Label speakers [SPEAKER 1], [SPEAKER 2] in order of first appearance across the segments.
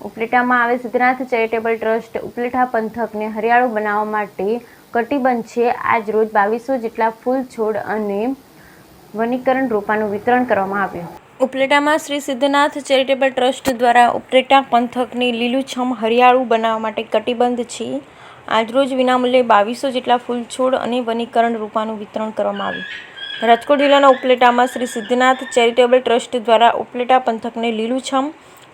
[SPEAKER 1] ઉપલેટામાં આવેલ Siddhnath charitable trust Upleta પંથકને હરિયાળું બનાવવા માટે કટિબદ્ધ છે। આજ રોજ 2200 જેટલા ફૂલ છોડ અને વનીકરણ રોપાનું વિતરણ કરવામાં આવ્યું। ઉપલેટામાં શ્રી સિદ્ધનાથ ચેરિટેબલ ટ્રસ્ટ દ્વારા ઉપલેટા પંથકને લીલુંછમ હરિયાળું બનાવવા માટે કટિબદ્ધ છે। આજરોજ વિનામૂલ્યે 2200 જેટલા ફૂલ છોડ અને વનીકરણ રોપાનું વિતરણ કરવામાં આવ્યું। રાજકોટ જિલ્લાના ઉપલેટામાં શ્રી સિદ્ધનાથ ચેરિટેબલ ટ્રસ્ટ દ્વારા ઉપલેટા પંથકને લીલુંછમ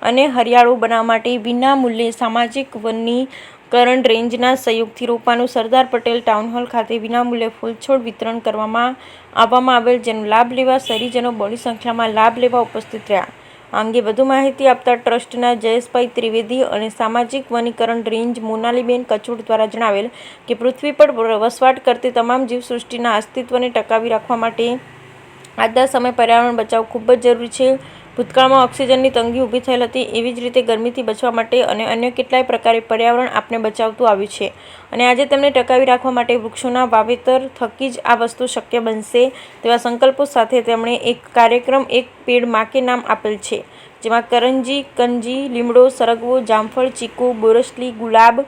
[SPEAKER 1] અને હરિયાળું બનાવવા માટે વિનામૂલ્યે સામાજિક વનીકરણ રેન્જના સહયોગથી રોપાનું સરદાર પટેલ ટાઉન હોલ ખાતે વિનામૂલ્યે ફૂલ છોડ વિતરણ કરવામાં આવેલ, જેનો લાભ લેવા શહેરીજનો બહોળી સંખ્યામાં લાભ લેવા ઉપસ્થિત રહ્યા। આ અંગે વધુ માહિતી આપતા ટ્રસ્ટના જયેશભાઈ ત્રિવેદી અને સામાજિક વનીકરણ રેન્જ મોનાલીબેન કચોડ દ્વારા જણાવેલ કે પૃથ્વી પર વસવાટ કરતી તમામ જીવસૃષ્ટિના અસ્તિત્વને ટકાવી રાખવા માટે આજના સમયે પર્યાવરણ બચાવ ખૂબ જ જરૂરી છે। ભૂતકાળમાં ઓક્સિજનની તંગી ઊભી થયેલ હતી, એવી જ રીતે ગરમીથી બચવા માટે અને અન્ય કેટલાય પ્રકારે પર્યાવરણ આપને બચાવતું આવ્યું છે અને આજે તેમને ટકાવી રાખવા માટે વૃક્ષોના વાવેતર થકી જ આ વસ્તુ શક્ય બનશે તેવા સંકલ્પો સાથે તેમણે એક કાર્યક્રમ એક પેડ માં કે નામ આપેલ છે, જેમાં કરંજી, કંજી, લીમડો, સરગવો, જામફળ, ચીકુ, બોરસલી, ગુલાબ,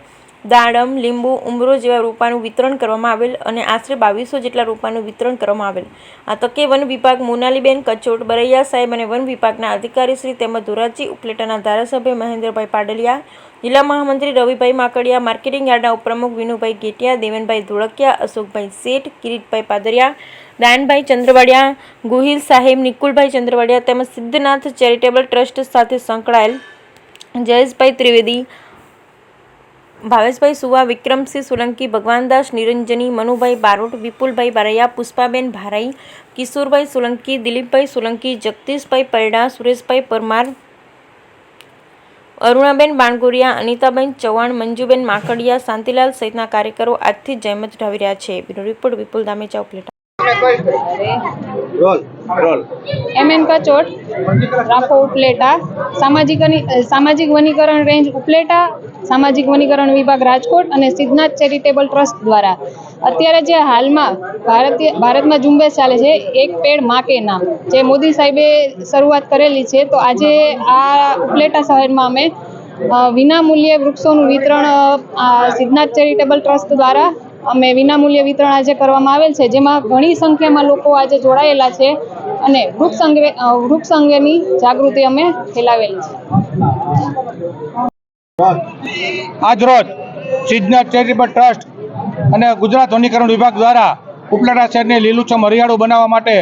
[SPEAKER 1] દાડમ, લીંબુ, ઉમરો જેવા રોપાનું વિતરણ કરવામાં આવેલ અને આશરે 2200 જેટલા રોપાનું વિતરણ કરવામાં આવેલ। આ તકે વન વિભાગ મોનાલીબેન કચોડ, બરૈયા સાહેબ અને વન વિભાગના અધિકારીશ્રી તેમજ ધોરાજી ઉપલેટાના ધારાસભ્ય મહેન્દ્રભાઈ પાડલિયા, જિલ્લા મહામંત્રી રવિભાઈ માકડિયા, માર્કેટિંગ યાર્ડના ઉપપ્રમુખ વિનુભાઈ ગેટિયા, દેવનભાઈ ધોળકિયા, અશોકભાઈ શેઠ, કિરીટભાઈ પાદરિયા, દાનભાઈ ચંદ્રવાડિયા, ગોહિલ સાહેબ, નિકુલભાઈ ચંદ્રવાડિયા તેમજ સિદ્ધનાથ ચેરિટેબલ ટ્રસ્ટ સાથે સંકળાયેલ જયેશભાઈ ત્રિવેદી, ભાવેશભાઈ સુવા, વિક્રમસિંહ સોલંકી, ભગવાનદાસ નિરંજની, મનુભાઈ બારોટ, વિપુલભાઈ બારૈયા, પુષ્પાબેન ભારાઈ, કિશોરભાઈ સોલંકી, દિલીપભાઈ સોલંકી, જગદીશભાઈ પરડા, સુરેશભાઈ પરમાર, અરુણાબેન બાણગોરિયા, અનિતાબેન ચૌહાણ, મંજુબેન માકડિયા, શાંતિલાલ સહિતના કાર્યકરો આજથી જહેમત ઉઠાવી રહ્યા છે। બ્યુરો રિપોર્ટ વિપુલ ધામેચા, ઉપલેટા।
[SPEAKER 2] MN કચોડ, રાપો ઉપલેટા, સામાજિક વનીકરણ રેન્જ ઉપલેટા, સામાજિક વનીકરણ વિભાગ રાજકોટ અને સિદ્ધનાથ ચેરિટેબલ ટ્રસ્ટ દ્વારા અત્યારે જે હાલમાં ભારતમાં ઝુંબેશ ચાલે છે એક પેડ માં કે નામ, જે મોદી સાહેબે શરૂઆત કરેલી છે, તો આજે આ ઉપલેટા શહેરમાં અમે વિનામૂલ્યે વૃક્ષોનું વિતરણ સિદ્ધનાથ ચેરિટેબલ ટ્રસ્ટ દ્વારા અમે વિનામૂલ્યે વિતરણ આજે કરવામાં આવેલ છે, જેમાં ઘણી સંખ્યામાં લોકો આજે જોડાયેલા છે અને વૃક્ષ અંગેની જાગૃતિ અમે ફેલાવેલી છે।
[SPEAKER 3] આજરોજ સિદ્ધનાથ ચેરિટેબલ ટ્રસ્ટ અને ગુજરાત વનીકરણ વિભાગ દ્વારા ઉપલેટા શહેરને લીલુંછમ હરિયાળું બનાવવા માટે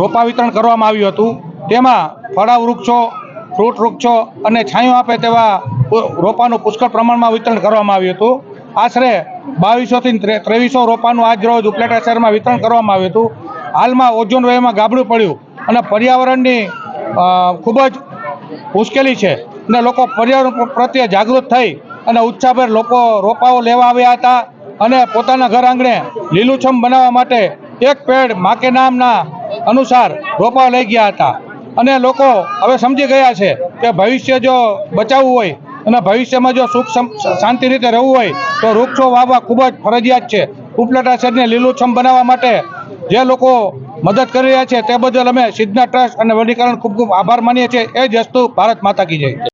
[SPEAKER 3] રોપા વિતરણ કરવામાં આવ્યું હતું। તેમાં ફળાઉ વૃક્ષો, ફ્રૂટ વૃક્ષો અને છાંયો આપે તેવા રોપાનું પુષ્કળ પ્રમાણમાં વિતરણ કરવામાં આવ્યું હતું। આશરે 2200 થી 2300 રોપાનું આજ રોજ ઉપલેટા શહેરમાં વિતરણ કરવામાં આવ્યું હતું। હાલમાં ઓઝોન વાયુમાં ગાબડું પડ્યું અને પર્યાવરણની ખૂબ જ મુશ્કેલી છે અને લોકો પર્યાવરણ પ્રત્યે જાગૃત થઈ અને ઉત્સાહભેર લોકો રોપાઓ લેવા આવ્યા હતા અને પોતાના ઘર આંગણે લીલુંછમ બનાવવા માટે એક પેડ માં કે નામના અનુસાર રોપાઓ લઈ ગયા હતા અને લોકો હવે સમજી ગયા છે કે ભવિષ્ય જો બચાવવું હોય અને ભવિષ્યમાં જો સુખ શાંતિ રીતે રહેવું હોય તો વૃક્ષો વાવવા ખૂબ જ ફરજિયાત છે। ઉપલેટા શહેરને લીલુંછમ બનાવવા માટે જે લોકો મદદ કરી રહ્યા છે તે બદલ અમે સિદ્ધનાથ ટ્રસ્ટ અને વનીકરણ ખૂબ ખૂબ આભાર માનીએ છીએ। એ જ વસ્તુ ભારત માતા કી જય।